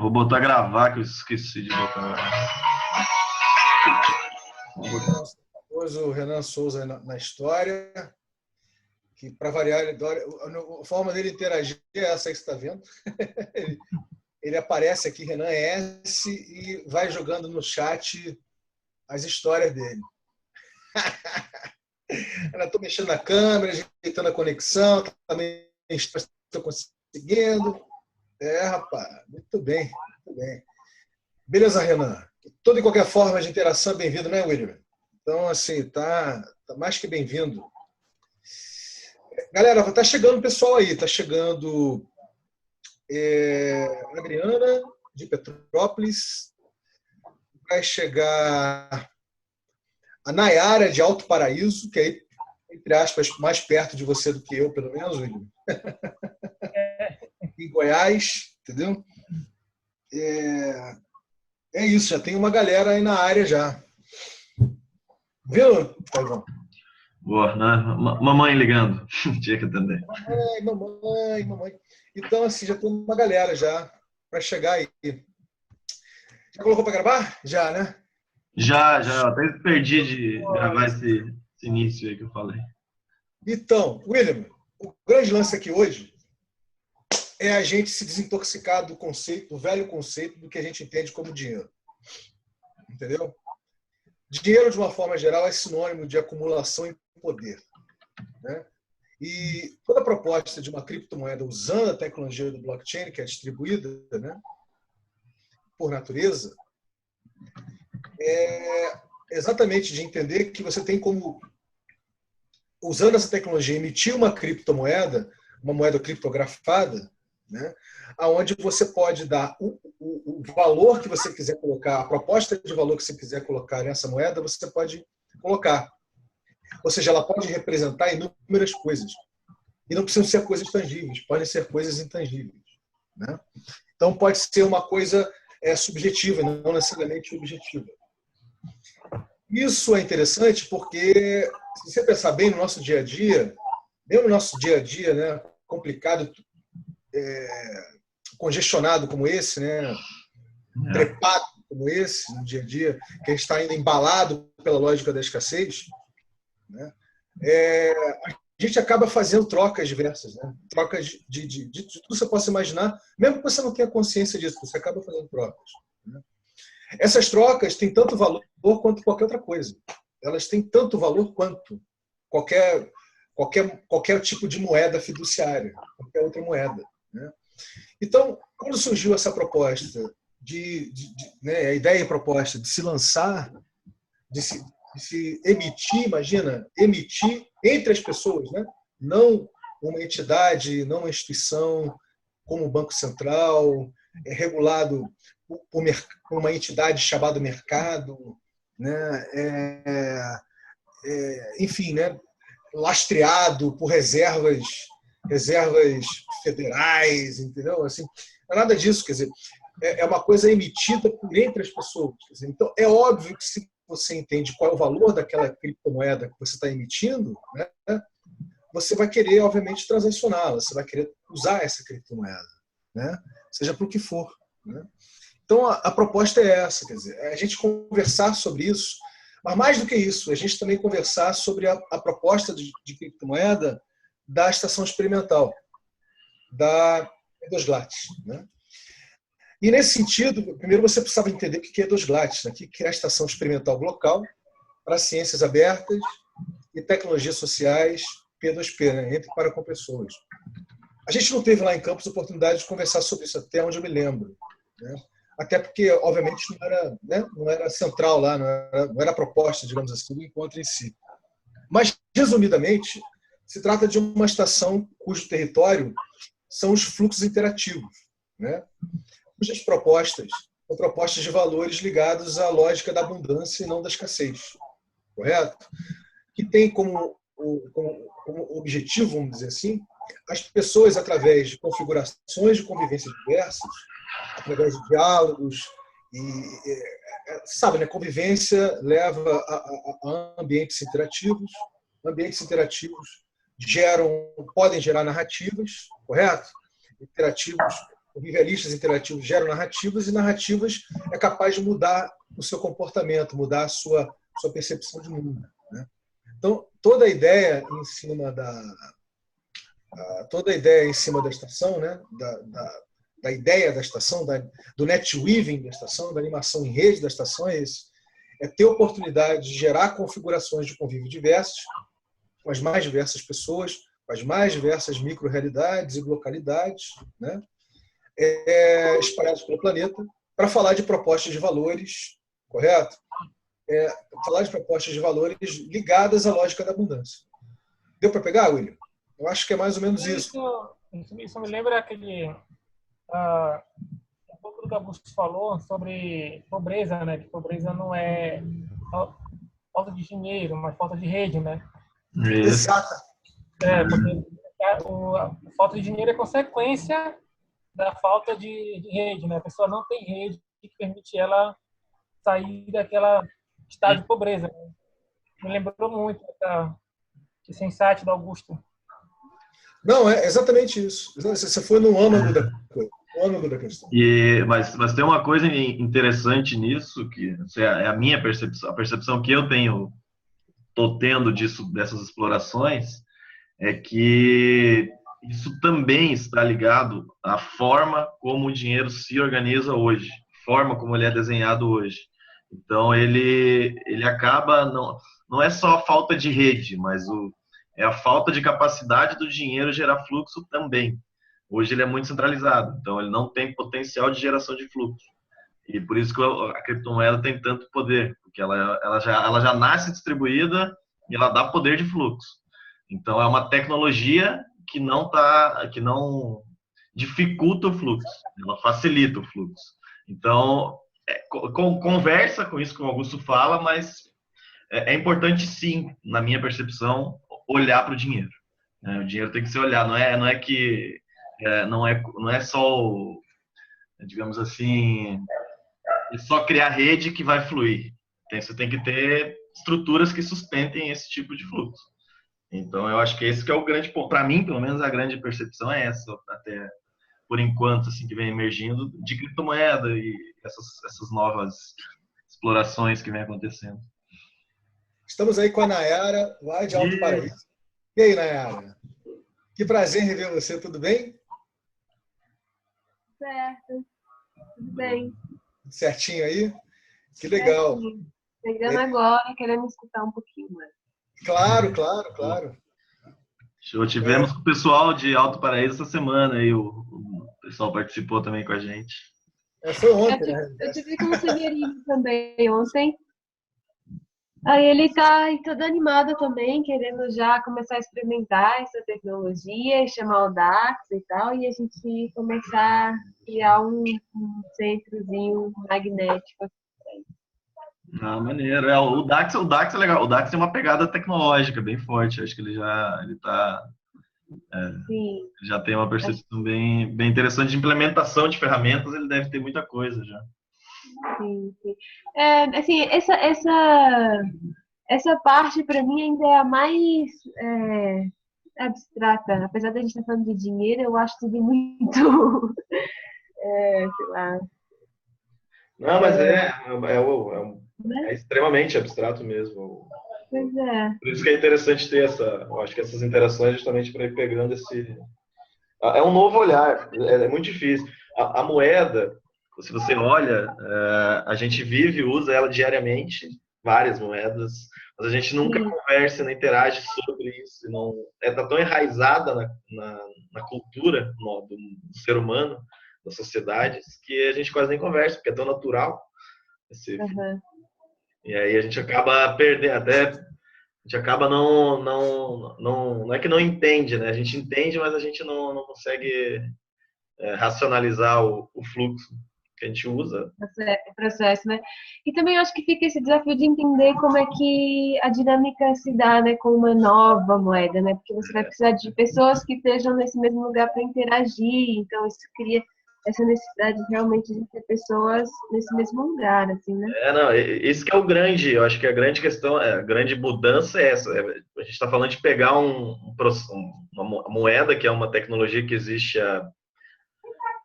vou botar gravar, que eu esqueci de botar. O Renan Souza na história, que, para variar, a forma dele interagir é essa aí que você está vendo. Ele aparece aqui, Renan S, e vai jogando no chat as histórias dele. Estou mexendo na câmera, ajeitando a conexão, também estou conseguindo. Rapaz, muito bem, muito bem. Beleza, Renan? Toda e qualquer forma de interação é bem-vindo, né, William? Então, assim, tá mais que bem-vindo. Galera, tá chegando o pessoal aí, tá chegando a Adriana, de Petrópolis, vai chegar a Nayara, de Alto Paraíso, que é, entre aspas, mais perto de você do que eu, pelo menos, William. Em Goiás, entendeu? É isso, já tem uma galera aí na área já. Viu, Taivão? Boa, né? Mamãe ligando. Tinha que atender. Mamãe. Então, assim, já tem uma galera já para chegar aí. Já colocou para gravar? Já, né? Já. Eu até perdi de gravar esse início aí que eu falei. Então, William, o grande lance aqui hoje é a gente se desintoxicar do conceito, do velho conceito do que a gente entende como dinheiro. Entendeu? Dinheiro, de uma forma geral, é sinônimo de acumulação e poder, né? E toda a proposta de uma criptomoeda usando a tecnologia do blockchain, que é distribuída, né, por natureza, é exatamente de entender que você tem como, usando essa tecnologia, emitir uma criptomoeda, uma moeda criptografada, né, onde você pode dar o valor que você quiser colocar, a proposta de valor que você quiser colocar nessa moeda, você pode colocar. Ou seja, ela pode representar inúmeras coisas. E não precisam ser coisas tangíveis, podem ser coisas intangíveis, né? Então, pode ser uma coisa subjetiva, não necessariamente objetiva. Isso é interessante porque, se você pensar bem no nosso dia a dia, mesmo no nosso dia a dia, né, complicado, congestionado como esse, né, trepado como esse, no dia a dia, que a gente está ainda embalado pela lógica da escassez, né, a gente acaba fazendo trocas diversas, né? Trocas de tudo que você possa imaginar, mesmo que você não tenha consciência disso, você acaba fazendo trocas, né? Essas trocas têm tanto valor quanto qualquer outra coisa. Elas têm tanto valor quanto qualquer tipo de moeda fiduciária, qualquer outra moeda, né? Então, quando surgiu essa proposta, né, a ideia e a proposta de se lançar, de se emitir, imagina, emitir entre as pessoas, né? Não uma entidade, não uma instituição como o Banco Central, regulado por uma entidade chamada mercado, né? Enfim, né? Lastreado por reservas federais, entendeu? Assim, não é nada disso, quer dizer, é uma coisa emitida por entre as pessoas. Quer dizer, então, é óbvio que se você entende qual é o valor daquela criptomoeda que você está emitindo, né, você vai querer, obviamente, transacioná-la, você vai querer usar essa criptomoeda, né, seja para o que for, né? Então, a proposta é essa, quer dizer, é a gente conversar sobre isso, mas mais do que isso, a gente também conversar sobre a proposta de criptomoeda da estação experimental, da Edosglat, né? E, nesse sentido, primeiro você precisava entender o que é Edosglat, né? Que é a Estação Experimental Local para Ciências Abertas e Tecnologias Sociais, P2P, né? Entre e para com pessoas. A gente não teve lá em Campos a oportunidade de conversar sobre isso, até onde eu me lembro, né? Até porque, obviamente, não era central lá, não era a proposta, digamos assim, do encontro em si. Mas, resumidamente, se trata de uma estação cujo território são os fluxos interativos, né? Cujas propostas são propostas de valores ligados à lógica da abundância e não da escassez, correto? Que tem como objetivo, vamos dizer assim, as pessoas, através de configurações de convivência diversas, através de diálogos, sabe, né? Convivência leva a ambientes interativos podem gerar narrativas, correto? Interativos Realistas interativos geram narrativas, e narrativas é capaz de mudar o seu comportamento, mudar a sua percepção de mundo, né? Então, toda a ideia em cima da estação, né? Da ideia da estação, do net weaving da estação, da animação em rede da estação, é ter oportunidade de gerar configurações de convívio diversos, com as mais diversas pessoas, com as mais diversas micro-realidades e localidades, né? Espalhados pelo planeta, para falar de propostas de valores, correto? Falar de propostas de valores ligadas à lógica da abundância. Deu para pegar, William? Eu acho que é mais ou menos isso. Isso me lembra aquele... um pouco do que a Augusto falou sobre pobreza, né? Que pobreza não é falta de dinheiro, mas falta de rede, né? Exato. Porque a falta de dinheiro é consequência da falta de rede, né? A pessoa não tem rede que permite ela sair daquela estado de pobreza, né? Me lembrou muito esse insight do Augusto. Não, é exatamente isso. Você foi no âmago da coisa, no âmago da questão. Mas tem uma coisa interessante nisso, que é a minha percepção, a percepção que eu estou tendo dessas explorações, é que isso também está ligado à forma como o dinheiro se organiza hoje, forma como ele é desenhado hoje. Então, ele acaba, não é só a falta de rede, mas é a falta de capacidade do dinheiro gerar fluxo também. Hoje ele é muito centralizado, então ele não tem potencial de geração de fluxo. E por isso que a criptomoeda tem tanto poder, porque ela já nasce distribuída e ela dá poder de fluxo. Então, é uma tecnologia que não dificulta o fluxo, ela facilita o fluxo. Então, conversa com isso que o Augusto fala, mas é importante, sim, na minha percepção, olhar para o dinheiro. O dinheiro tem que ser olhado, não é só, digamos assim, só criar rede que vai fluir. Você tem que ter estruturas que sustentem esse tipo de fluxo. Então, eu acho que esse que é o grande ponto. Para mim, pelo menos, a grande percepção é essa, até por enquanto, assim, que vem emergindo de criptomoeda e essas novas explorações que vem acontecendo. Estamos aí com a Nayara, lá de Alto Paraíso. E aí, Nayara? Que prazer rever você, tudo bem? Certo, tudo bem. Certinho aí? Que legal. Chegando agora, querendo escutar um pouquinho mais. Claro. Show. Tivemos o pessoal de Alto Paraíso essa semana aí, o pessoal participou também com a gente. Foi ontem, né? Eu tive com o Severino também ontem. Aí ele tá todo animado também, querendo já começar a experimentar essa tecnologia e chamar o Dax e tal, e a gente começar a criar um centrozinho magnético. Maneiro. O Dax é legal. O Dax tem uma pegada tecnológica bem forte. Acho que ele já tem uma percepção bem interessante de implementação de ferramentas. Ele deve ter muita coisa já. Sim. Assim, essa parte para mim ainda é a mais abstrata. Apesar de a gente estar falando de dinheiro, eu acho tudo muito, sei lá. Não, mas é extremamente abstrato mesmo. Pois é. Por isso que é interessante ter eu acho que essas interações justamente para ir pegando esse... É um novo olhar, é muito difícil. A moeda, se você olha, a gente vive e usa ela diariamente, várias moedas, mas a gente nunca conversa, nem interage sobre isso. Está tão enraizada na cultura do ser humano, das sociedades, que a gente quase nem conversa, porque é tão natural. E aí a gente acaba perdendo, a gente acaba não é que não entende, né? A gente entende, mas a gente não consegue racionalizar o fluxo que a gente usa. O processo, né? E também acho que fica esse desafio de entender como é que a dinâmica se dá, né, com uma nova moeda, né? Porque você vai precisar de pessoas que estejam nesse mesmo lugar para interagir, então isso cria essa necessidade realmente de ter pessoas nesse mesmo lugar, assim, né? Isso que é eu acho que a grande questão, a grande mudança é essa. A gente está falando de pegar uma moeda, que é uma tecnologia que existe há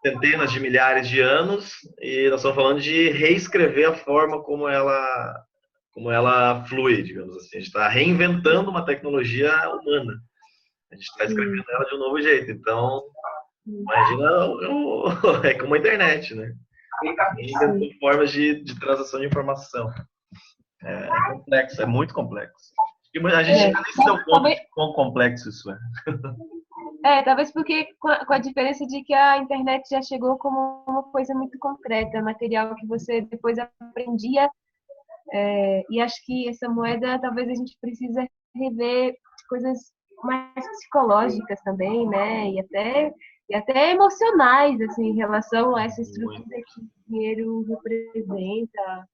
centenas de milhares de anos, e nós estamos falando de reescrever a forma como ela flui, digamos assim. A gente está reinventando uma tecnologia humana. A gente está escrevendo ela de um novo jeito. Então, imagina, é como a internet, né? Reinventando formas de transação de informação. É complexo, é muito complexo. E a gente nem se deu conta de quão complexo isso é. Talvez porque com a diferença de que a internet já chegou como uma coisa muito concreta, material que você depois aprendia. E acho que essa moeda, talvez a gente precisa rever coisas mais psicológicas também, né? E até emocionais, assim, em relação a essa estrutura que o dinheiro representa.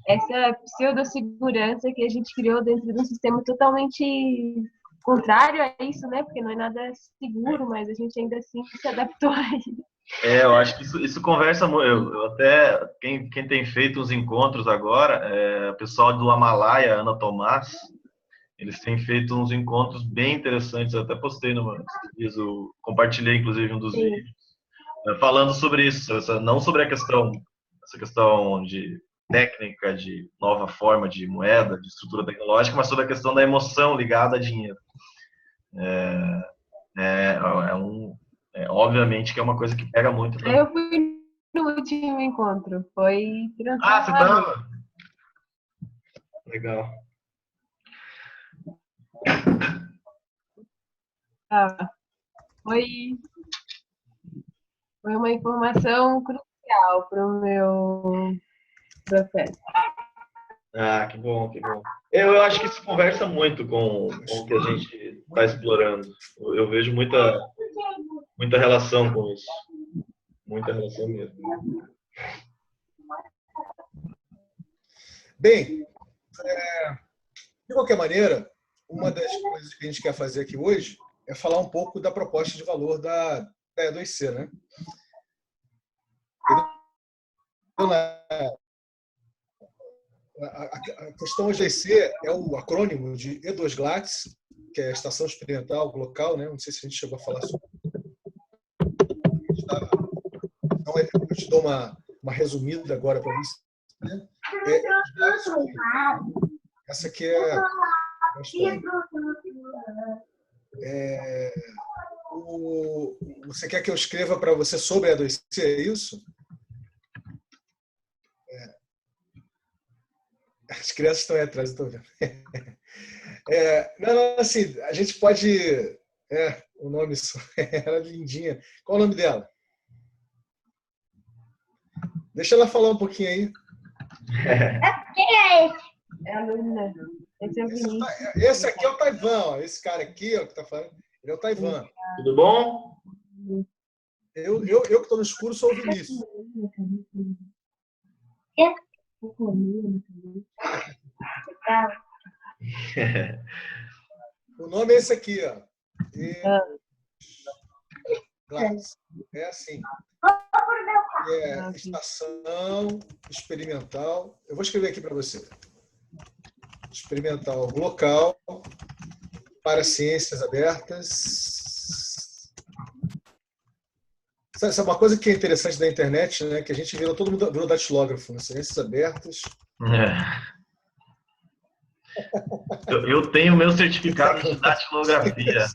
Essa pseudo-segurança que a gente criou dentro de um sistema totalmente contrário a isso, né? Porque não é nada seguro, mas a gente ainda assim se adaptou a isso. Eu acho que isso conversa muito. Eu até, quem tem feito uns encontros agora, o pessoal do Amalaia, Ana Tomás, eles têm feito uns encontros bem interessantes. Eu até postei compartilhei inclusive um dos vídeos, falando sobre isso, não sobre essa questão de técnica, de nova forma de moeda, de estrutura tecnológica, mas sobre a questão da emoção ligada a dinheiro. Obviamente que é uma coisa que pega muito. Eu fui no último encontro, foi Ah, você tava? Legal. Foi uma informação crucial para o meu processo. Ah, que bom, que bom. Eu acho que isso conversa muito com o que a gente está explorando. Eu vejo muita relação com isso. Muita relação mesmo. Bem, de qualquer maneira, uma das coisas que a gente quer fazer aqui hoje é falar um pouco da proposta de valor da E2C, né? A questão E2C é o acrônimo de E2GLATS, que é a Estação Experimental Local, né? Não sei se a gente chegou a falar sobre isso. Então, eu te dou uma resumida agora para você. Né? Essa aqui é a história. Você quer que eu escreva para você sobre a E2C, é isso? As crianças estão aí atrás, eu estou vendo. Não, assim, a gente pode... o nome só era lindinha. Qual o nome dela? Deixa ela falar um pouquinho aí. Quem é esse? É a Luna. Esse é o Vinícius. Esse aqui é o Taiwan, ó. Esse cara aqui, ó, que tá falando, ele é o Taiwan. Tudo bom? Eu que estou no escuro sou o Vinícius. O nome é esse aqui, ó. É assim. Estação experimental. Eu vou escrever aqui para você. Experimental local para ciências abertas. Sabe uma coisa que é interessante da internet, né? Que a gente todo mundo virou datilógrafo, né? Ciências abertas. Eu tenho meu certificado de datilografia.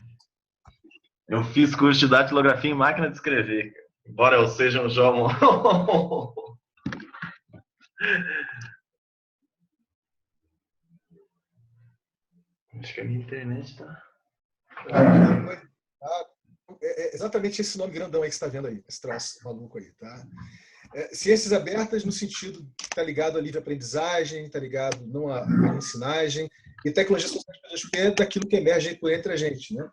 Eu fiz curso de datilografia em máquina de escrever. Embora eu seja um jovem. Acho que a minha internet está. É exatamente esse nome grandão aí que você está vendo aí, esse troço maluco aí, tá? Ciências abertas no sentido que está ligado à livre aprendizagem, está ligado não à ensinagem, e tecnologia social é daquilo que emerge por entre a gente, né?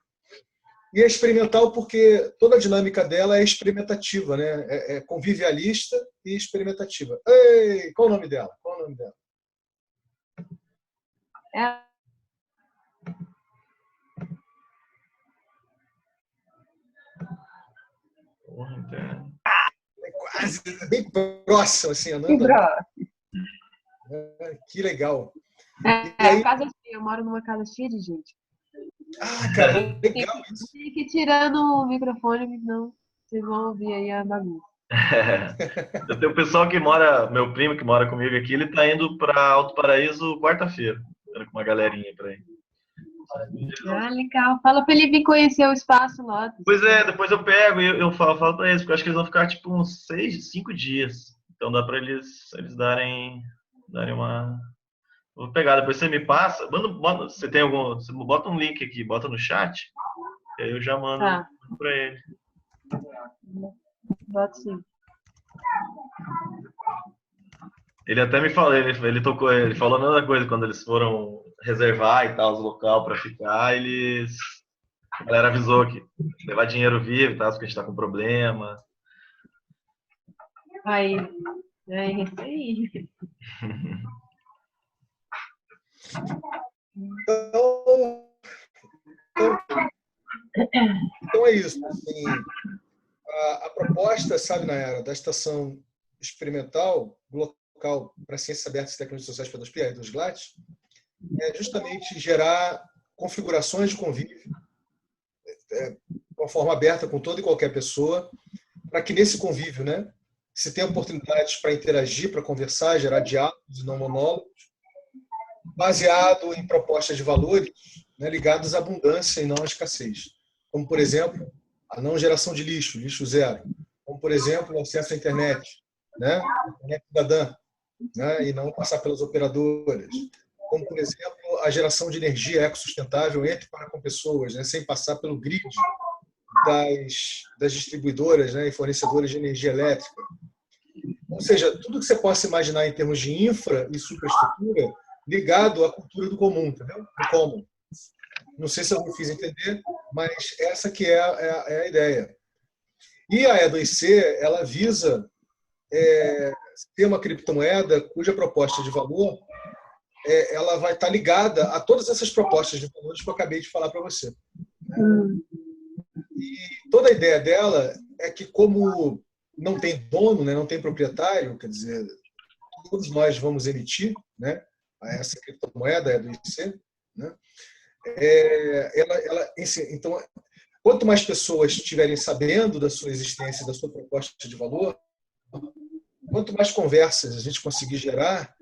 E é experimental porque toda a dinâmica dela é experimentativa, né? É convivialista e experimentativa. Ei, qual o nome dela? Qual o nome dela? É quase bem próximo, assim, andando. Que legal. Aí, casa cheia, eu moro numa casa cheia de gente. Ah, cara, legal isso. Tem que ir tirando o microfone, não. Vocês vão ouvir aí a bagunça. Eu tenho o pessoal que mora, meu primo que mora comigo aqui, ele tá indo para Alto Paraíso quarta-feira. Indo com uma galerinha para aí. Ah, legal. Fala pra ele vir conhecer o espaço lá. Pois é, depois eu pego e eu falo para eles, porque eu acho que eles vão ficar tipo uns 5 dias. Então dá para eles darem uma. Vou pegar, depois você me passa. Você tem algum. Você bota um link aqui, bota no chat, e aí eu já mando para ele. Bota sim. Ele até me falou, ele falou a mesma coisa quando eles foram reservar e tal, os local para ficar, a galera avisou que levar dinheiro vivo, tá, porque a gente tá com problema. Aí, é isso aí. Então é isso. Assim, a proposta, sabe, Nayara, da estação experimental do local para ciências abertas e tecnologias sociais pelas PIA e dos GLAT é justamente gerar configurações de convívio de uma forma aberta com toda e qualquer pessoa, para que nesse convívio, né, se tenha oportunidades para interagir, para conversar, gerar diálogos e não monólogos, baseado em propostas de valores, né, ligados à abundância e não à escassez. Como, por exemplo, a não geração de lixo, lixo zero. Como, por exemplo, o acesso à internet, né, internet cidadã, né, e não passar pelas operadoras. Como, por exemplo, a geração de energia ecossustentável entre e para com pessoas, né, sem passar pelo grid das distribuidoras, né, e fornecedoras de energia elétrica. Ou seja, tudo que você possa imaginar em termos de infra e superestrutura ligado à cultura do comum, entendeu? Do common. Não sei se eu me fiz entender, mas essa que é a ideia. E a E2C, ela visa ter uma criptomoeda cuja proposta de valor ela vai estar ligada a todas essas propostas de valores que eu acabei de falar para você. E toda a ideia dela é que, como não tem dono, né, não tem proprietário, quer dizer, todos nós vamos emitir, né, essa criptomoeda, a E2C, né, então, quanto mais pessoas estiverem sabendo da sua existência, da sua proposta de valor, quanto mais conversas a gente conseguir gerar,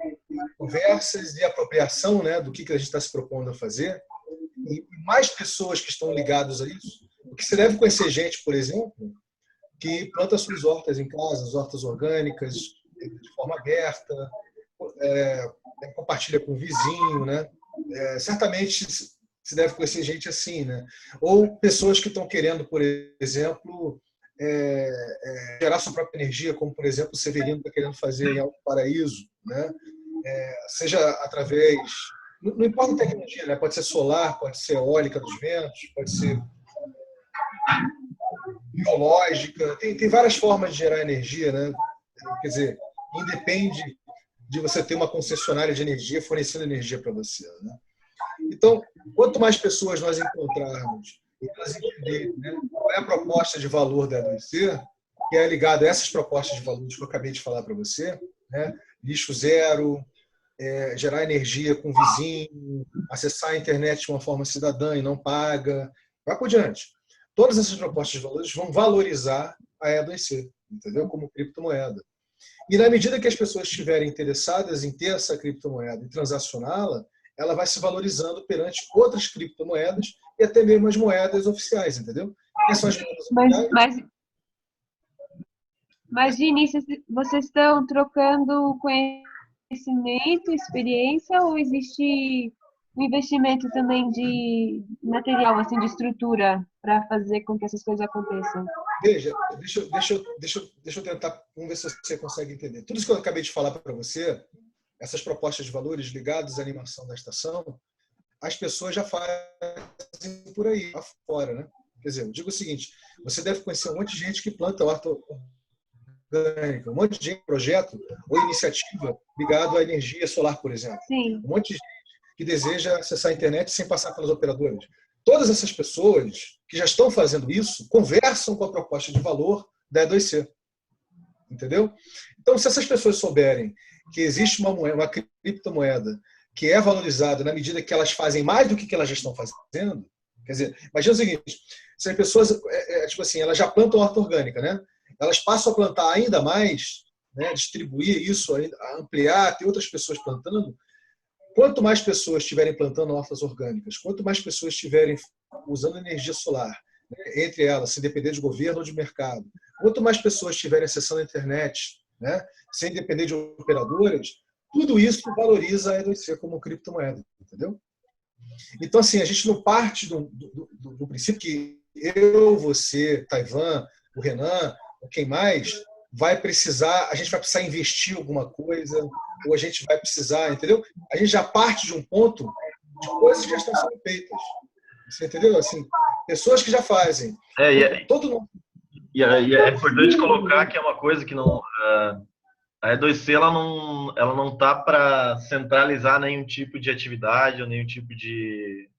conversas de apropriação, né, do que a gente está se propondo a fazer, e mais pessoas que estão ligadas a isso, porque você deve conhecer gente, por exemplo, que planta suas hortas em casa, as hortas orgânicas, de forma aberta, compartilha com o vizinho, né? Certamente você deve conhecer gente assim, né? Ou pessoas que estão querendo, por exemplo, gerar sua própria energia, como, por exemplo, o Severino está querendo fazer em Alto Paraíso, né? Seja através... Não importa a tecnologia, né? Pode ser solar, pode ser eólica dos ventos, pode ser biológica, tem várias formas de gerar energia, né? Quer dizer, independe de você ter uma concessionária de energia fornecendo energia para você, né? Então, quanto mais pessoas nós encontrarmos e elas entenderem, né, qual é a proposta de valor da E2C, que é ligada a essas propostas de valores que eu acabei de falar para você, né? Lixo zero, gerar energia com o vizinho, acessar a internet de uma forma cidadã e não paga, vai por diante. Todas essas propostas de valores vão valorizar a E2C, entendeu? Como criptomoeda. E na medida que as pessoas estiverem interessadas em ter essa criptomoeda e transacioná-la, ela vai se valorizando perante outras criptomoedas e até mesmo as moedas oficiais, entendeu? Quais são as moedas oficiais? Mas de início, vocês estão trocando conhecimento, experiência, ou existe um investimento também de material, assim, de estrutura, para fazer com que essas coisas aconteçam? Veja, deixa eu tentar, vamos ver se você consegue entender. Tudo isso que eu acabei de falar para você, essas propostas de valores ligadas à animação da estação, as pessoas já fazem por aí, lá fora, né? Quer dizer, eu digo o seguinte, você deve conhecer um monte de gente que planta horta orgânica, um monte de gente, projeto ou iniciativa ligado à energia solar, por exemplo. Sim. Um monte de gente que deseja acessar a internet sem passar pelas operadoras. Todas essas pessoas que já estão fazendo isso conversam com a proposta de valor da E2C. Entendeu? Então, se essas pessoas souberem que existe uma criptomoeda que é valorizada na medida que elas fazem mais do que elas já estão fazendo, Quer dizer, imagina o seguinte, se as pessoas, tipo assim, elas já plantam horta orgânica, né? Elas passam a plantar ainda mais, né? Distribuir isso, ampliar, ter outras pessoas plantando. Quanto mais pessoas estiverem plantando hortas orgânicas, quanto mais pessoas estiverem usando energia solar, né? Entre elas, sem depender de governo ou de mercado, quanto mais pessoas estiverem acessando a internet, né? Sem depender de operadoras, tudo isso valoriza a E2C como criptomoeda, entendeu? Então, assim, a gente não parte do princípio que eu, você, Taiwan, o Renan, ou quem mais, a gente vai precisar investir alguma coisa, ou a gente vai precisar, entendeu? A gente já parte de um ponto de coisas que já estão sendo feitas. Você entendeu? Assim, pessoas que já fazem. Todo mundo. E é importante colocar que é uma coisa que não. A E2C ela não está para centralizar nenhum tipo de atividade ou nenhum tipo de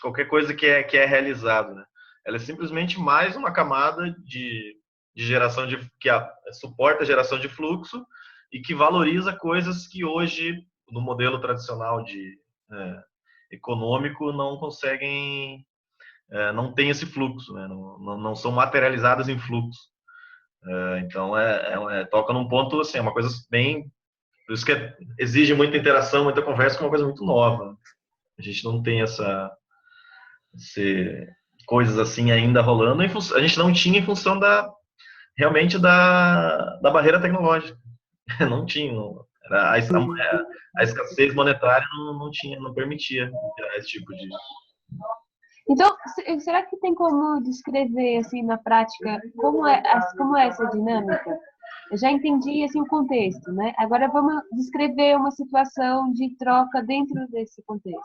qualquer coisa que é realizado, né? Ela é simplesmente mais uma camada de geração que suporta a geração de fluxo e que valoriza coisas que hoje no modelo tradicional econômico não conseguem, não tem esse fluxo, né? Não são materializadas em fluxo. Então, toca num ponto, assim, é uma coisa bem... Por isso que exige muita interação, muita conversa, que é uma coisa muito nova. A gente não tem coisas assim ainda rolando. A gente não tinha em função realmente da barreira tecnológica. Não tinha. A escassez monetária não permitia esse tipo de... Então, será que tem como descrever, assim, na prática, como é essa dinâmica? Eu já entendi, assim, o contexto, né? Agora vamos descrever uma situação de troca dentro desse contexto.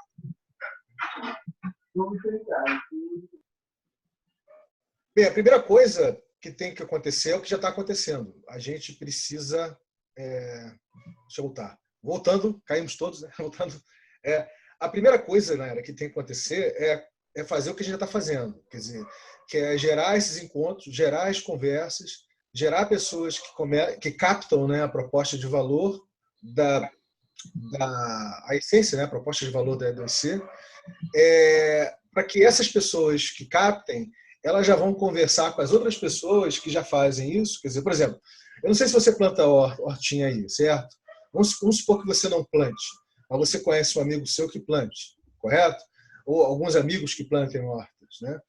Bem, a primeira coisa que tem que acontecer é o que já está acontecendo. A gente precisa... Deixa eu voltar. Voltando, caímos todos, né? Voltando. A primeira coisa, né, que tem que acontecer é fazer o que a gente já está fazendo. Quer dizer, que é gerar esses encontros, gerar as conversas, gerar pessoas que captam, né, a proposta de valor a essência, né, a proposta de valor da E2C, para que essas pessoas que captem, elas já vão conversar com as outras pessoas que já fazem isso. Quer dizer, por exemplo, eu não sei se você planta hortinha aí, certo? Vamos supor que você não plante, mas você conhece um amigo seu que plante, correto? Ou alguns amigos que plantem hortas, né?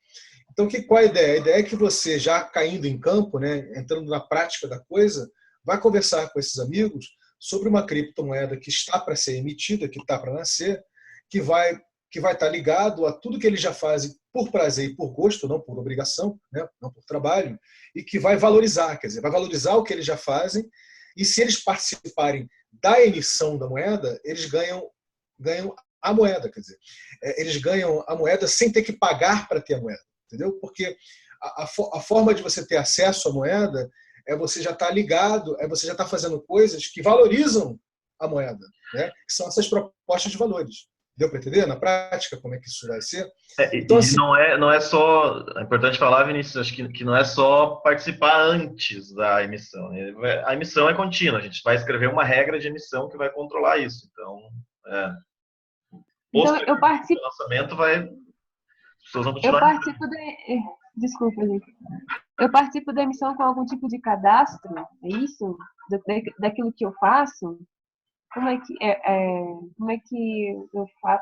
Então, qual é a ideia? A ideia é que você, já caindo em campo, né, entrando na prática da coisa, vai conversar com esses amigos sobre uma criptomoeda que está para ser emitida, que está para nascer, que vai estar ligado a tudo que eles já fazem por prazer e por gosto, não por obrigação, né, não por trabalho, e que vai valorizar, quer dizer, vai valorizar o que eles já fazem, e se eles participarem da emissão da moeda, eles ganham a moeda, quer dizer, eles ganham a moeda sem ter que pagar para ter a moeda, entendeu? Porque a forma de você ter acesso à moeda é você já estar ligado, você já estar fazendo coisas que valorizam a moeda, né? Que são essas propostas de valores. Deu para entender na prática como é que isso vai ser? Então, assim, não é só... É importante falar, Vinícius, acho que não é só participar antes da emissão. A emissão é contínua. A gente vai escrever uma regra de emissão que vai controlar isso. Então, eu participo... O lançamento as pessoas vão Eu continuar... participo Desculpa, gente. Eu participo da emissão com algum tipo de cadastro? É isso? Daquilo que eu faço? Como é que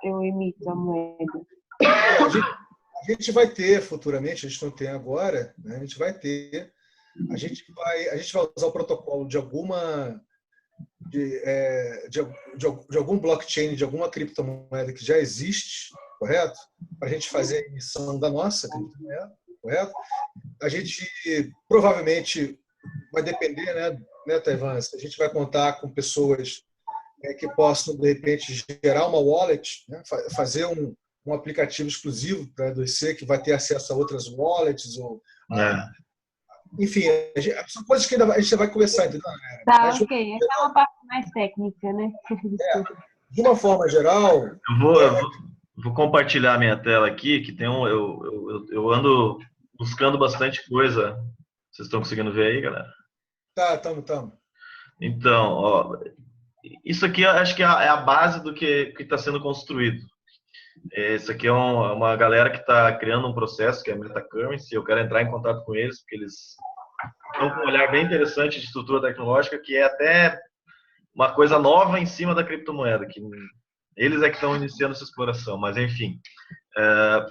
eu emito a moeda? A gente vai ter futuramente, a gente não tem agora, né? A gente vai usar o protocolo de algum blockchain, de alguma criptomoeda que já existe, correto? Para a gente fazer a emissão da nossa criptomoeda, correto? A gente provavelmente vai depender, né, Taiwan? A gente vai contar com pessoas que possam, de repente, gerar uma wallet, né? Fazer um aplicativo exclusivo para a E2C que vai ter acesso a outras wallets. Enfim, são coisas que a gente vai conversar, entendeu? Tá, ok. Essa é uma parte mais técnica, né? De uma forma geral... Eu vou compartilhar minha tela aqui, que tem eu ando buscando bastante coisa. Vocês estão conseguindo ver aí, galera? Tá, estamos. Então, ó, isso aqui eu acho que é a base do que está sendo construído. Esse aqui é uma galera que está criando um processo que é MetaCurrency. Eu quero entrar em contato com eles, porque eles estão com um olhar bem interessante de estrutura tecnológica, que é até uma coisa nova em cima da criptomoeda, que eles é que estão iniciando essa exploração. Mas, enfim,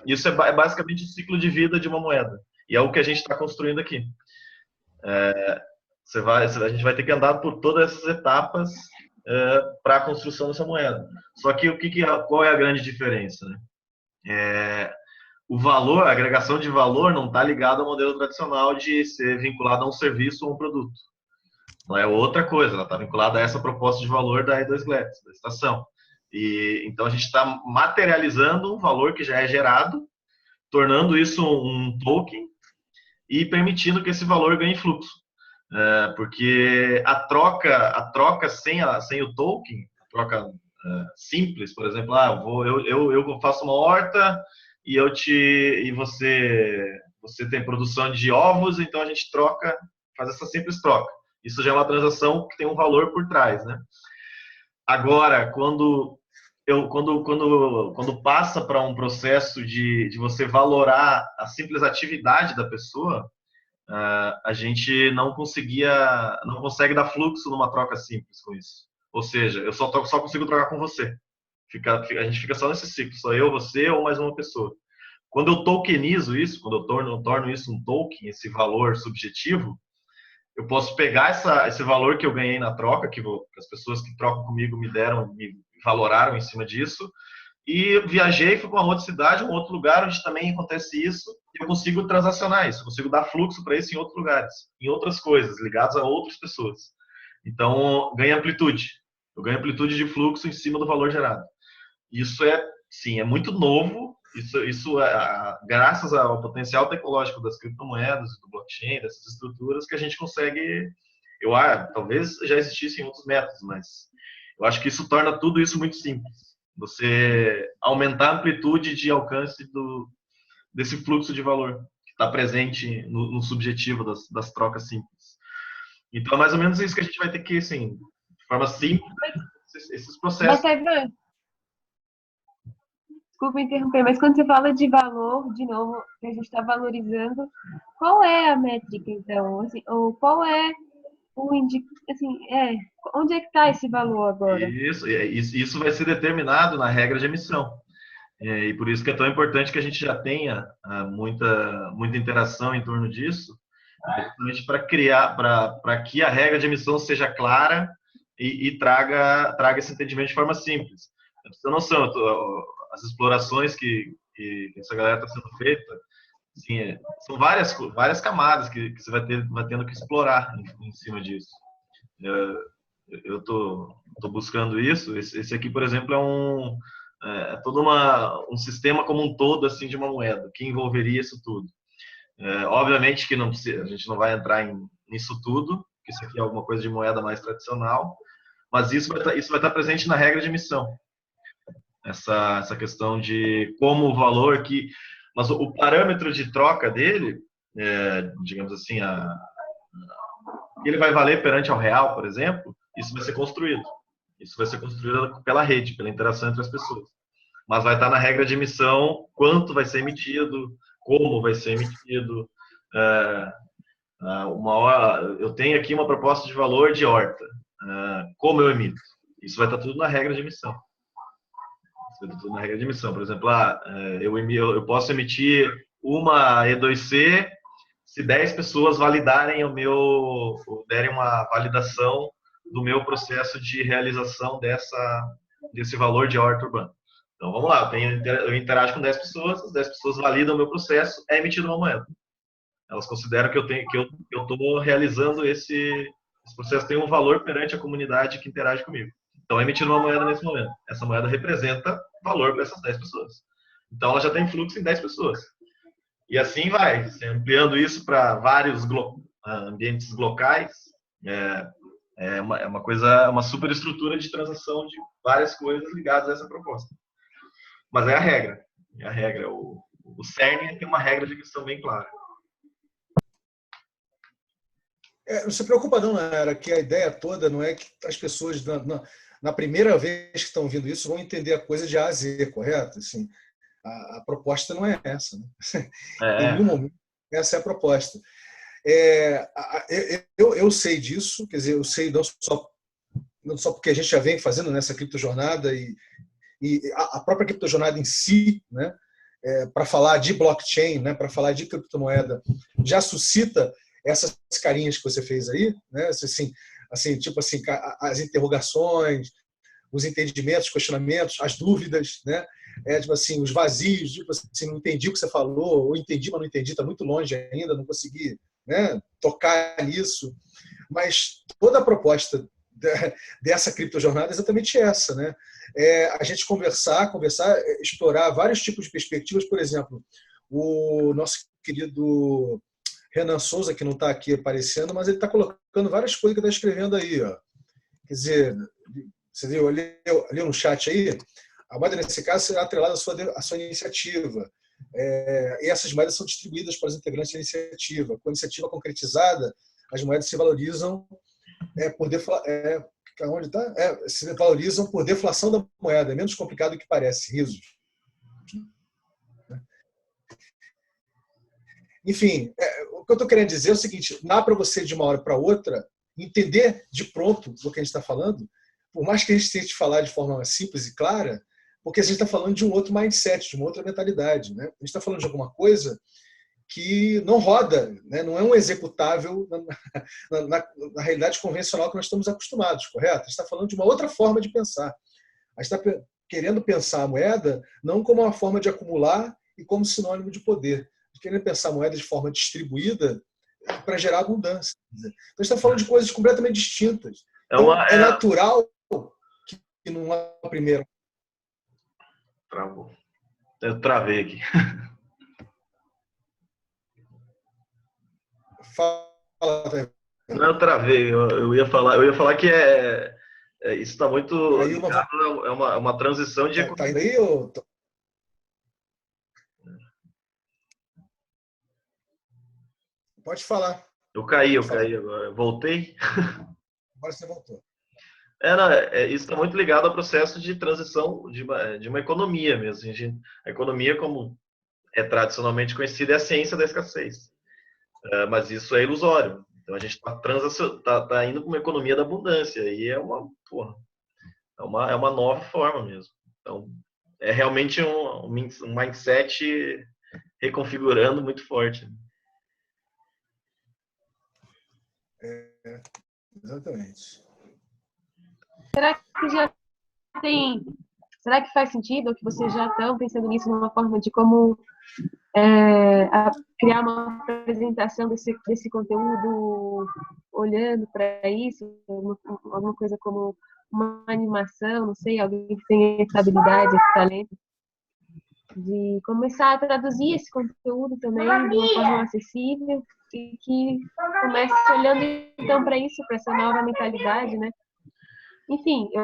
isso é basicamente o ciclo de vida de uma moeda. E é o que a gente está construindo aqui. A gente vai ter que andar por todas essas etapas para a construção dessa moeda. Só que qual é a grande diferença, né? O valor, a agregação de valor não está ligada ao modelo tradicional de ser vinculado a um serviço ou um produto. Não é outra coisa, ela está vinculada a essa proposta de valor da E2GLETS, da estação. E então a gente está materializando um valor que já é gerado, tornando isso um token e permitindo que esse valor ganhe fluxo. Porque a troca sem o token, a troca simples, por exemplo, eu faço uma horta e você tem produção de ovos, então a gente troca, faz essa simples troca. Isso já é uma transação que tem um valor por trás, né? Agora, quando passa para um processo de você valorar a simples atividade da pessoa, a gente não consegue dar fluxo numa troca simples com isso. Ou seja, eu só consigo trocar com você. A gente fica só nesse ciclo, só eu, você ou mais uma pessoa. Quando eu tokenizo isso, quando eu torno isso um token, esse valor subjetivo, eu posso pegar esse valor que eu ganhei na troca, que as pessoas que trocam comigo me valoraram em cima disso, e viajei, fui para uma outra cidade, um outro lugar onde também acontece isso, e eu consigo transacionar isso, eu consigo dar fluxo para isso em outros lugares, em outras coisas, ligadas a outras pessoas. Então, ganha amplitude. Eu ganho amplitude de fluxo em cima do valor gerado. Isso é muito novo, graças ao potencial tecnológico das criptomoedas, do blockchain, dessas estruturas, que a gente consegue, talvez já existissem outros métodos, mas eu acho que isso torna tudo isso muito simples. Você aumentar a amplitude de alcance desse fluxo de valor que está presente no subjetivo das trocas simples. Então, é mais ou menos isso que a gente vai ter que, assim, de forma simples, esses processos. Desculpa interromper, mas quando você fala de valor, de novo, que a gente está valorizando, qual é a métrica, então? Assim, ou qual é onde é que está esse valor agora? Isso vai ser determinado na regra de emissão. E por isso que é tão importante que a gente já tenha muita interação em torno disso, justamente para que a regra de emissão seja clara e traga esse entendimento de forma simples. Pra você ter noção, as explorações que essa galera está sendo feita, assim, são várias camadas que você vai tendo que explorar em cima disso. Eu tô buscando isso. Esse aqui, por exemplo, é todo um sistema como um todo assim de uma moeda que envolveria isso tudo. Obviamente que a gente não vai entrar nisso tudo, porque isso aqui é alguma coisa de moeda mais tradicional, mas isso vai estar presente na regra de emissão. Essa questão de como o valor mas o parâmetro de troca dele, digamos assim, ele vai valer perante ao real, por exemplo, isso vai ser construído. Isso vai ser construído pela rede, pela interação entre as pessoas. Mas vai estar na regra de emissão quanto vai ser emitido, como vai ser emitido. Eu tenho aqui uma proposta de valor de horta. Como eu emito? Isso vai estar tudo na regra de emissão. Na regra de emissão, por exemplo, eu posso emitir uma E2C se 10 pessoas validarem derem uma validação do meu processo de realização desse valor de horta urbana. Então, vamos lá, eu interajo com 10 pessoas, as 10 pessoas validam o meu processo, é emitido uma moeda. Elas consideram que eu estou realizando esse processo, tem um valor perante a comunidade que interage comigo. Então, é emitida uma moeda nesse momento. Essa moeda representa valor para essas 10 pessoas. Então, ela já tem fluxo em 10 pessoas. E assim vai, ampliando isso para vários ambientes locais. É uma superestrutura de transação de várias coisas ligadas a essa proposta. Mas é a regra. O CERN tem uma regra de questão bem clara. Não se preocupa não, Nara, que a ideia toda não é que as pessoas... na primeira vez que estão ouvindo isso, vão entender a coisa de A a Z, correto? Assim, a proposta não é essa. Né? Em nenhum momento essa é a proposta. Eu sei disso, quer dizer, eu sei não só porque a gente já vem fazendo nessa criptojornada e a própria criptojornada em si, né, para falar de blockchain, né, para falar de criptomoeda, já suscita essas carinhas que você fez aí, né, assim, tipo assim, as interrogações, os entendimentos, os questionamentos, as dúvidas, né, tipo assim, os vazios, tipo assim, não entendi o que você falou, ou entendi, mas não entendi, está muito longe ainda, não consegui, né, tocar nisso. Mas toda a proposta dessa criptojornada é exatamente essa, né? A gente conversar, explorar vários tipos de perspectivas. Por exemplo, o nosso querido Renan Souza, que não está aqui aparecendo, mas ele está colocando várias coisas que está escrevendo aí. Ó. Quer dizer, você viu ali no chat aí? A moeda, nesse caso, será atrelada à sua iniciativa. E essas moedas são distribuídas para os integrantes da iniciativa. Com a iniciativa concretizada, as moedas se valorizam onde tá? Se valorizam por deflação da moeda. É menos complicado do que parece. Risos. Enfim, o que eu estou querendo dizer é o seguinte: dá para você, de uma hora para outra, entender de pronto do que a gente está falando, por mais que a gente tente falar de forma simples e clara, porque a gente está falando de um outro mindset, de uma outra mentalidade. Né? A gente está falando de alguma coisa que não roda, né? Não é um executável na realidade convencional que nós estamos acostumados, correto? A gente está falando de uma outra forma de pensar. A gente está querendo pensar a moeda não como uma forma de acumular e como sinônimo de poder. Querendo pensar a moeda de forma distribuída para gerar abundância. Então, a gente está falando de coisas completamente distintas. Então, é natural que numa primeira... Travou. Eu travei aqui. Fala. Não, eu travei. Eu ia falar que isso está muito ligado, é uma transição de economia. Tá indo aí ou... Pode falar. Eu caí agora. Voltei? Agora você voltou. Isso está muito ligado ao processo de transição de uma economia mesmo. A economia, como é tradicionalmente conhecida, é a ciência da escassez. Mas isso é ilusório. Então a gente está indo para uma economia da abundância. E é uma nova forma mesmo. Então, é realmente um mindset reconfigurando muito forte. Exatamente. Será que faz sentido, ou que vocês já estão pensando nisso numa forma de como criar uma apresentação desse conteúdo olhando para isso, alguma coisa como uma animação, não sei, alguém que tenha essa habilidade, esse talento, de começar a traduzir esse conteúdo também de uma forma acessível e que comece olhando então para isso, para essa nova mentalidade, né? Enfim, eu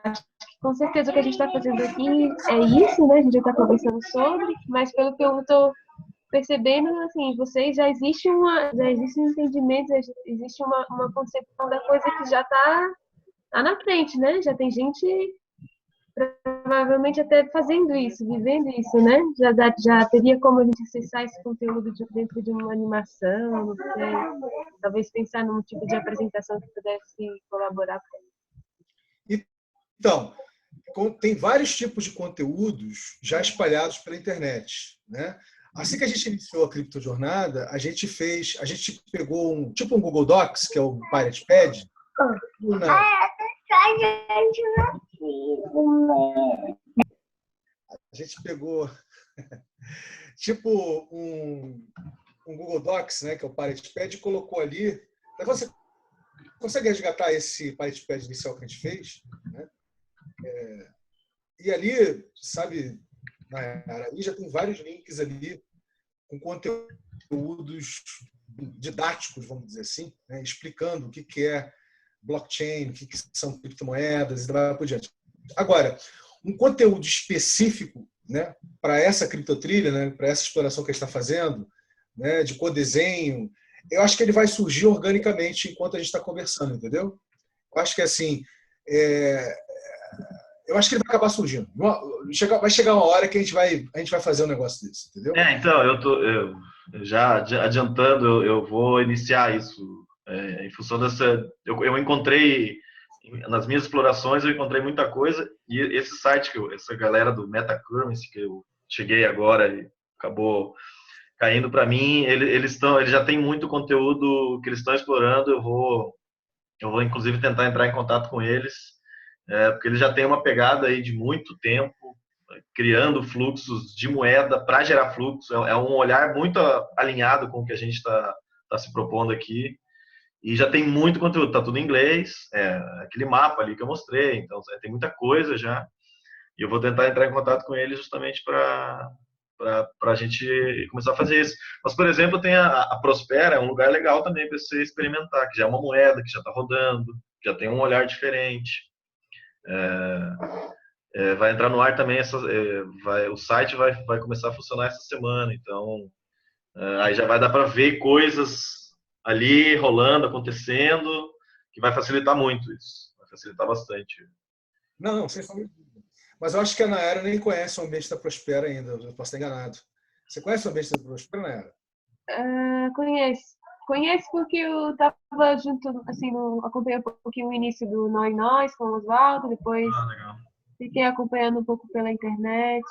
acho que com certeza o que a gente está fazendo aqui é isso, né? A gente já está conversando sobre, mas pelo que eu estou percebendo, assim, vocês já existe um entendimento, já existe uma concepção da coisa que já está na frente, né? Já tem gente provavelmente até fazendo isso, vivendo isso, né? Já teria como a gente acessar esse conteúdo dentro de uma animação, não sei, talvez pensar num tipo de apresentação que pudesse colaborar com isso. Então, tem vários tipos de conteúdos já espalhados pela internet, né? Assim que a gente iniciou a criptojornada, a gente pegou um Google Docs, que é o Pirate Pad. A gente pegou tipo um Google Docs, né, que é o Pirate Pad, e colocou ali. Você consegue resgatar esse Pirate Pad inicial que a gente fez, né? E ali, sabe, ali já tem vários links ali com conteúdos didáticos, vamos dizer assim, né, explicando o que é blockchain, o que são criptomoedas e daí por diante. Agora, um conteúdo específico, né, para essa criptotrilha, né, para essa exploração que a gente está fazendo, né, de codesenho, eu acho que ele vai surgir organicamente enquanto a gente está conversando, entendeu? Eu acho que assim, eu acho que ele vai acabar surgindo. Vai chegar uma hora que a gente vai fazer um negócio desse, entendeu? Então, já adiantando, eu vou iniciar isso. Em função dessa. Eu encontrei, nas minhas explorações, eu encontrei muita coisa. E esse site, essa galera do MetaCurrency, que eu cheguei agora e acabou caindo para mim, eles já têm muito conteúdo que eles estão explorando. Eu vou inclusive tentar entrar em contato com eles, porque eles já têm uma pegada aí de muito tempo, criando fluxos de moeda para gerar fluxo. É um olhar muito alinhado com o que a gente está se propondo aqui. E já tem muito conteúdo, tá tudo em inglês, aquele mapa ali que eu mostrei, então tem muita coisa já. E eu vou tentar entrar em contato com eles justamente para a gente começar a fazer isso. Mas, por exemplo, tem a Prospera, é um lugar legal também para você experimentar, que já é uma moeda que já está rodando, já tem um olhar diferente. Vai entrar no ar também, o site vai começar a funcionar essa semana, então aí já vai dar para ver coisas ali rolando, acontecendo, que vai facilitar muito isso, vai facilitar bastante. Não, sem sombra de dúvida. Mas eu acho que a Nayara nem conhece o ambiente da Prospera ainda, eu posso estar enganado. Você conhece o ambiente da Prospera, Nayara? Conheço porque eu estava junto, assim, acompanhei um pouquinho o início do Nós com o Oswaldo, depois fiquei acompanhando um pouco pela internet,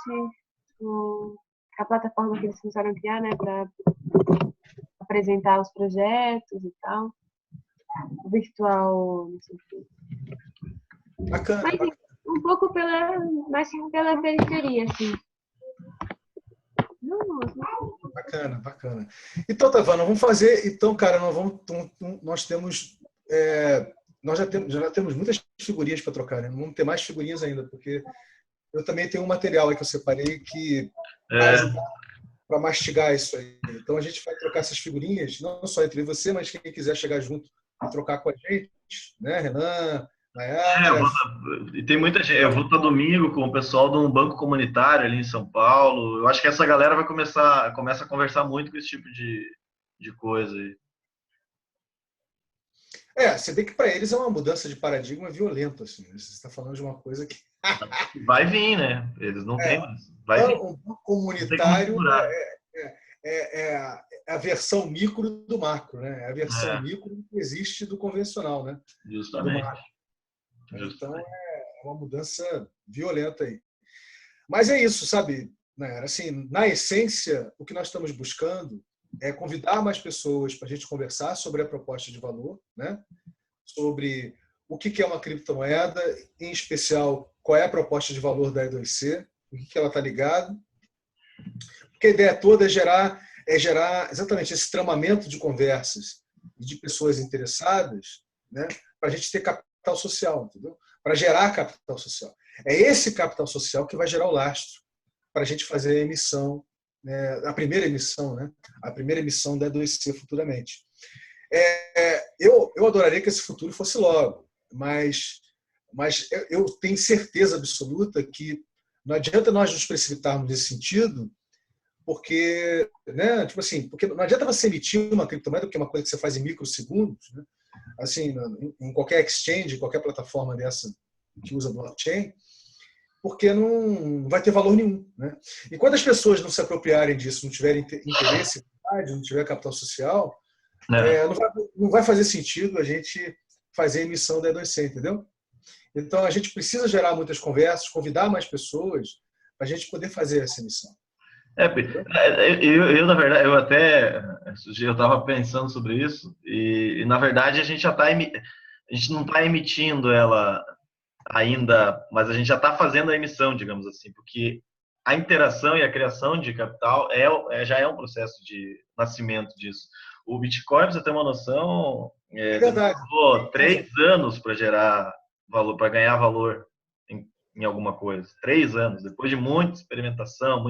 a plataforma que eles começaram a criar, né, para apresentar os projetos e tal. O virtual, não sei o quê. Bacana. Mas um pouco mais pela periferia, assim. Bacana. Então, Tavana, vamos fazer. Então, cara, nós já temos muitas figurinhas para trocar, né? Não vamos ter mais figurinhas ainda, porque eu também tenho um material aí que eu separei que vai ajudar para mastigar isso aí. Então a gente vai trocar essas figurinhas, não só entre você, mas quem quiser chegar junto e trocar com a gente, né, Renan, Nayara. E tem muita gente. Eu vou estar domingo com o pessoal de um banco comunitário ali em São Paulo. Eu acho que essa galera vai começa a conversar muito com esse tipo de coisa aí. Você vê que para eles é uma mudança de paradigma violenta, assim. Você está falando de uma coisa que vai vir, né? Eles não têm mais. Vai vir. Um banco comunitário é a versão micro do macro, né? É a versão micro que existe do convencional, né? Justamente. Então é uma mudança violenta aí. Mas é isso, sabe, né? Assim, na essência, o que nós estamos buscando é convidar mais pessoas para a gente conversar sobre a proposta de valor, né? Sobre o que é uma criptomoeda, em especial qual é a proposta de valor da E2C, o que ela está ligada. Porque a ideia toda é gerar exatamente esse tramamento de conversas e de pessoas interessadas, né? Para a gente ter capital social, entendeu? Para gerar capital social. É esse capital social que vai gerar o lastro para a gente fazer a emissão, né? A primeira emissão, né? A primeira emissão da E2C futuramente. Eu adoraria que esse futuro fosse logo, mas eu tenho certeza absoluta que não adianta nós nos precipitarmos nesse sentido, porque, né, tipo assim, porque não adianta você emitir uma criptomoeda, porque é uma coisa que você faz em microsegundos, né? Assim, em qualquer exchange, qualquer plataforma dessa que usa blockchain, porque não vai ter valor nenhum, né? E quando as pessoas não se apropriarem disso, não tiverem interesse, não tiver capital social, não vai fazer sentido a gente fazer a emissão da E2C, entendeu? Então a gente precisa gerar muitas conversas, convidar mais pessoas para a gente poder fazer essa emissão. Na verdade, eu estava pensando sobre isso e na verdade a gente não está emitindo ela ainda, mas a gente já está fazendo a emissão, digamos assim, porque a interação e a criação de capital já é um processo de nascimento disso. O Bitcoin, para você ter uma noção, demorou 3 anos para gerar valor, para ganhar valor em alguma coisa. 3 anos, depois de muita experimentação,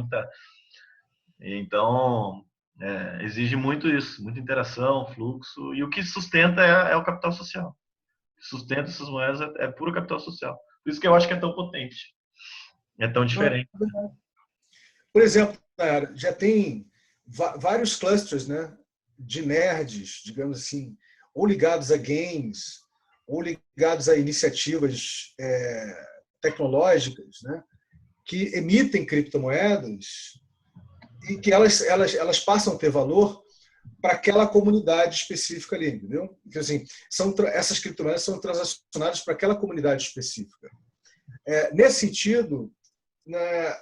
Então, exige muito isso, muita interação, fluxo, e o que sustenta é o capital social. O que sustenta essas moedas é puro capital social. Por isso que eu acho que é tão potente, é tão diferente. Por exemplo, já tem vários clusters, né, de nerds, digamos assim, ou ligados a games, ou ligados a iniciativas tecnológicas, né, que emitem criptomoedas e que elas passam a ter valor para aquela comunidade específica ali, entendeu? Porque, assim, essas criptomoedas são transacionadas para aquela comunidade específica. Nesse sentido, né,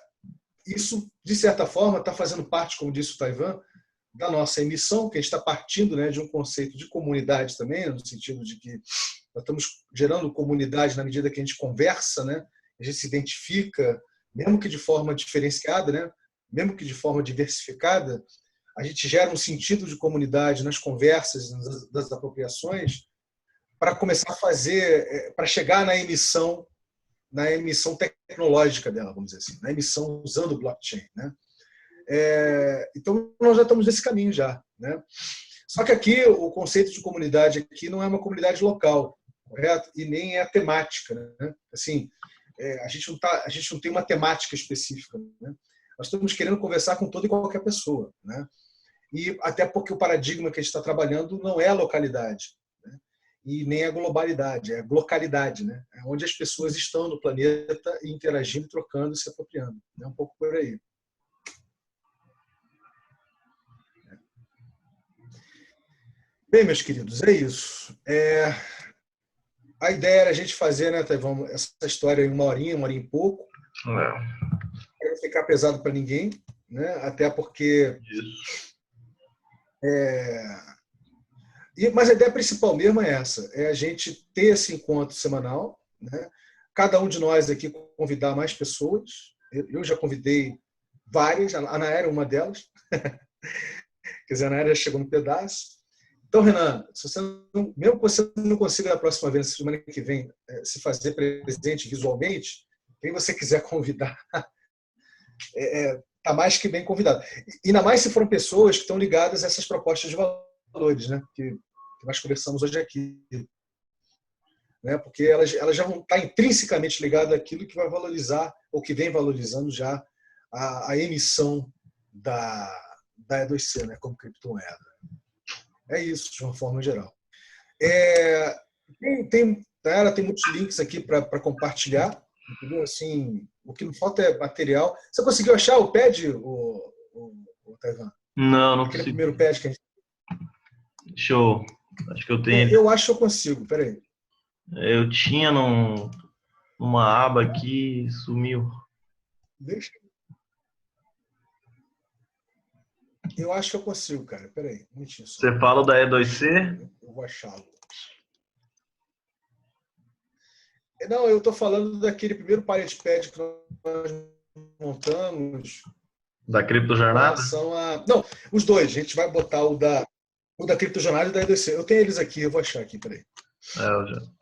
isso, de certa forma, está fazendo parte, como disse o Taiwan, da nossa emissão, que a gente está partindo, né, de um conceito de comunidade também, no sentido de que nós estamos gerando comunidade na medida que a gente conversa, né, a gente se identifica, mesmo que de forma diferenciada, né, mesmo que de forma diversificada, a gente gera um sentido de comunidade nas conversas, das apropriações, para começar a fazer, para chegar na emissão tecnológica dela, vamos dizer assim, na emissão usando o blockchain, né? Então, nós já estamos nesse caminho já, né? Só que aqui, o conceito de comunidade aqui não é uma comunidade local, correto? E nem é temática, né? Assim, a gente não tem uma temática específica, né? Nós estamos querendo conversar com toda e qualquer pessoa, né? E até porque o paradigma que a gente está trabalhando não é a localidade, né? E nem a globalidade, é a localidade, né? É onde as pessoas estão no planeta interagindo, trocando e se apropriando. É um pouco por aí. Bem, meus queridos, é isso. A ideia era a gente fazer, né, Taiwan, essa história em uma horinha e pouco. Para não ficar pesado para ninguém, né? Até porque... Mas a ideia principal mesmo é essa, é a gente ter esse encontro semanal, né? Cada um de nós aqui convidar mais pessoas. Eu já convidei várias, a Naera é uma delas. Quer dizer, a Naera chegou no pedaço. Então, Renan, mesmo que você não consiga na próxima vez, na semana que vem, se fazer presente visualmente, quem você quiser convidar, está mais que bem convidado. E ainda mais se foram pessoas que estão ligadas a essas propostas de valores, né, que nós conversamos hoje aqui. Né, porque elas já vão estar intrinsecamente ligadas àquilo que vai valorizar, ou que vem valorizando já a emissão da E2C, né, como criptomoeda. É isso, de uma forma geral. Tem muitos links aqui para compartilhar. Entendeu? Assim, o que não falta é material. Você conseguiu achar o pad, o Taiwan? Não Aquele consigo. primeiro pad que a gente... Show. Acho que eu tenho. Eu acho que eu consigo, peraí. Eu tinha numa aba aqui, sumiu. Deixa. Eu acho que eu consigo, cara. Peraí, um minutinho só. Você fala da E2C? Eu vou achá-lo. Não, eu estou falando daquele primeiro Pirate Pad que nós montamos. Da Criptojornada? Não, os dois. A gente vai botar o da Criptojornada e da E2C. Eu tenho eles aqui, eu vou achar aqui, peraí. Eu já.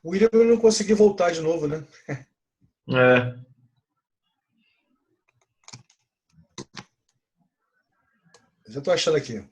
O William não conseguiu voltar de novo, né? Já estou achando aqui.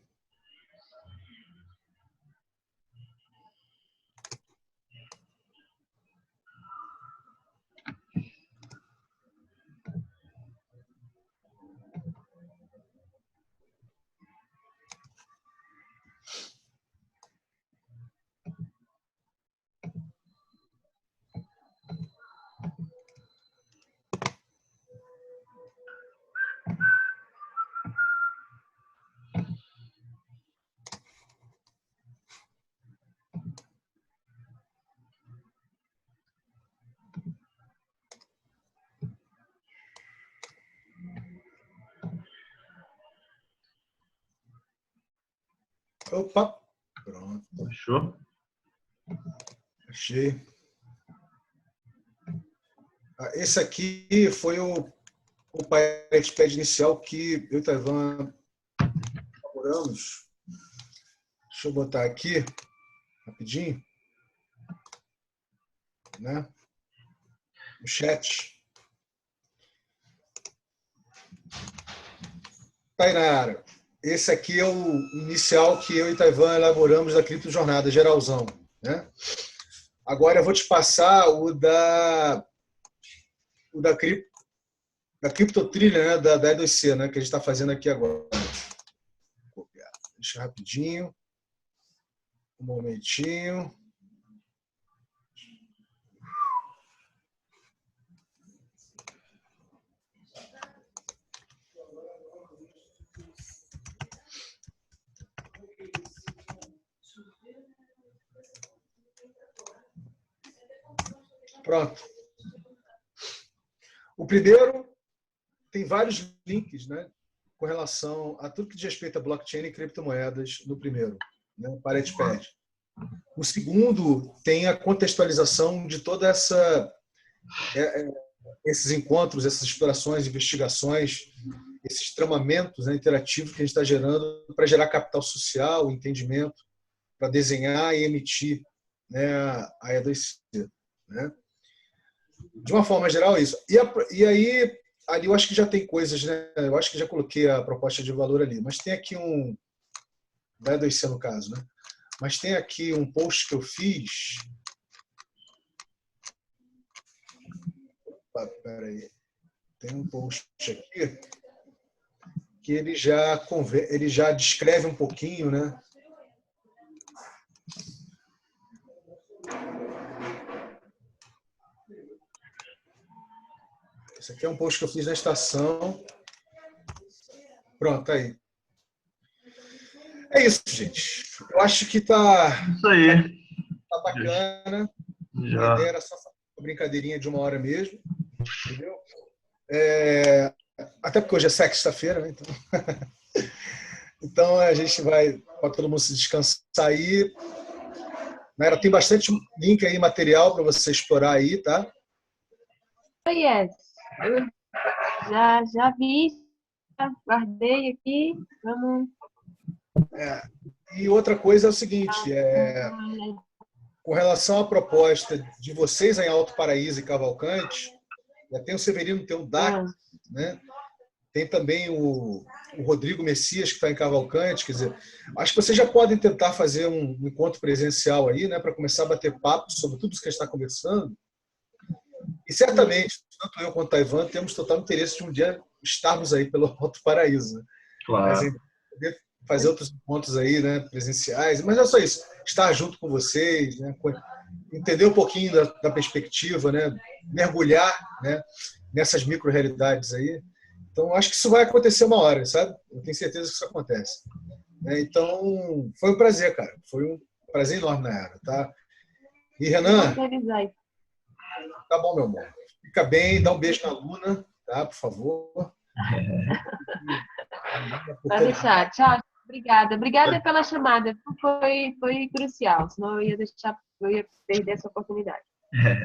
Opa! Pronto. Fechou? Achei. Esse aqui foi o Pirate Pad inicial que eu e o Taiwan elaboramos Deixa eu botar aqui, rapidinho, né? No chat. Tainara, esse aqui é o inicial que eu e Taiwan elaboramos da criptojornada, geralzão, né? Agora eu vou te passar o da criptotrilha, né? Da E2C, né? Que a gente está fazendo aqui agora. Vou copiar. Deixa rapidinho. Um momentinho. Pronto. O primeiro tem vários links, né, com relação a tudo que diz respeito a blockchain e criptomoedas no primeiro, né, o ParetPad. O segundo tem a contextualização de toda esses encontros, essas explorações, investigações, esses tramamentos, né, interativos que a gente está gerando para gerar capital social, entendimento, para desenhar e emitir, né, a E2C, né? De uma forma geral, é isso. E aí, ali eu acho que já tem coisas, né? Eu acho que já coloquei a proposta de valor ali, mas tem aqui da E2C no caso, né? Mas tem aqui um post que eu fiz. Opa, peraí. Tem um post aqui que ele já descreve um pouquinho, né? Esse aqui é um post que eu fiz na estação. Pronto, tá aí. É isso, gente. Eu acho que tá bacana. Já. A ideia era só uma brincadeirinha de 1 hora mesmo. Entendeu? Até porque hoje é sexta-feira, né? Então a gente vai para todo mundo se descansar aí. Tem bastante link aí, material para você explorar aí, tá? Yes. Eu já vi, guardei aqui. Vamos. E outra coisa é o seguinte, com relação à proposta de vocês em Alto Paraíso e Cavalcante, tem o Severino, tem o Dax, né? Tem também o Rodrigo Messias, que está em Cavalcante. Quer dizer, acho que vocês já podem tentar fazer um encontro presencial aí, né, para começar a bater papo sobre tudo isso que a gente está conversando. E certamente, tanto eu quanto a Taiwan, temos total interesse de um dia estarmos aí pelo Alto Paraíso. Né? Claro. Mas poder fazer outros encontros aí, né, presenciais. Mas é só isso, estar junto com vocês, né, entender um pouquinho da perspectiva, né, mergulhar, né, nessas micro-realidades aí. Então, acho que isso vai acontecer uma hora, sabe? Eu tenho certeza que isso acontece. Então, foi um prazer, cara. Foi um prazer enorme na era, tá? E, Renan, tá bom, meu amor. Fica bem, dá um beijo na Luna, tá? Por favor. Pode deixar. Tchau. Obrigada. Obrigada pela chamada. Foi crucial, senão eu ia perder essa oportunidade.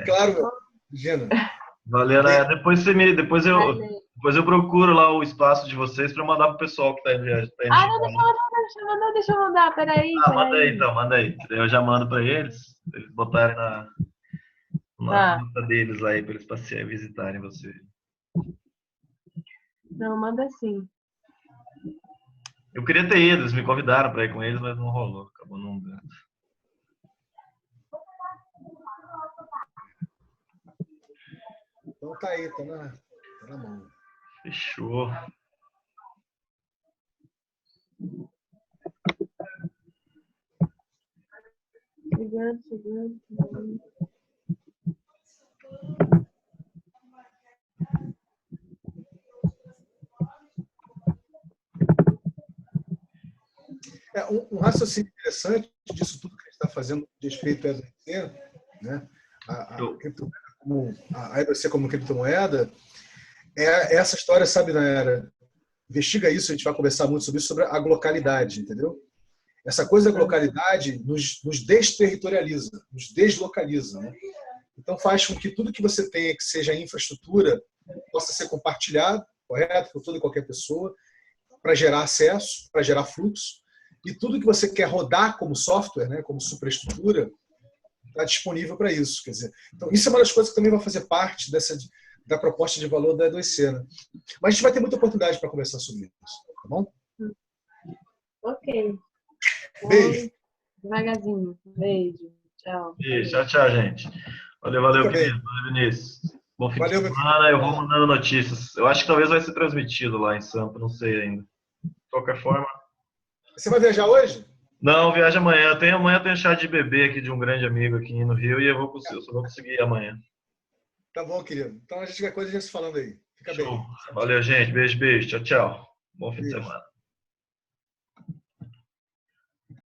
Claro, Gina. Valeu, né? Depois eu procuro lá o espaço de vocês para mandar pro pessoal que está indo. Deixa eu mandar. Peraí. Manda aí, então, manda aí. Eu já mando para eles botarem na conta deles aí, para eles passearem, visitarem você. Não, manda sim. Eu queria ter ido, eles me convidaram para ir com eles, mas não rolou, acabou não dando. Então tá aí, tá na mão. Fechou. Chegando. Um raciocínio interessante disso tudo que a gente está fazendo de respeito à E2C, né? A E2C como criptomoeda, é essa história, sabe, Nayara? Investiga isso, a gente vai conversar muito sobre isso, sobre a glocalidade, entendeu? Essa coisa da glocalidade nos desterritorializa, nos deslocaliza, né? Então faz com que tudo que você tenha que seja infraestrutura possa ser compartilhado, correto, por toda e qualquer pessoa, para gerar acesso, para gerar fluxo. E tudo que você quer rodar como software, né, como superestrutura, está disponível para isso. Quer dizer, então, isso é uma das coisas que também vai fazer parte da proposta de valor da E2C. Né? Mas a gente vai ter muita oportunidade para conversar sobre isso. Tá bom? Ok. Beijo. Devagarzinho. Beijo. Tchau. Beijo, tchau, tchau, gente. Valeu, Fica bem. querido. Valeu, Vinícius. Bom fim Valeu, de meu semana. Eu vou filho. mandando notícias. Eu acho que talvez vai ser transmitido lá em Sampa, não sei ainda. De qualquer forma. Você vai viajar hoje? Não, viaja amanhã. Amanhã tem chá de bebê aqui de um grande amigo aqui no Rio e eu só vou conseguir ir amanhã. Tá bom, querido. Então a gente qualquer coisa a gente se falando aí. Fica bem. Show. Valeu, gente. Beijo, beijo. Tchau, tchau. Bom fim de Beijo. semana.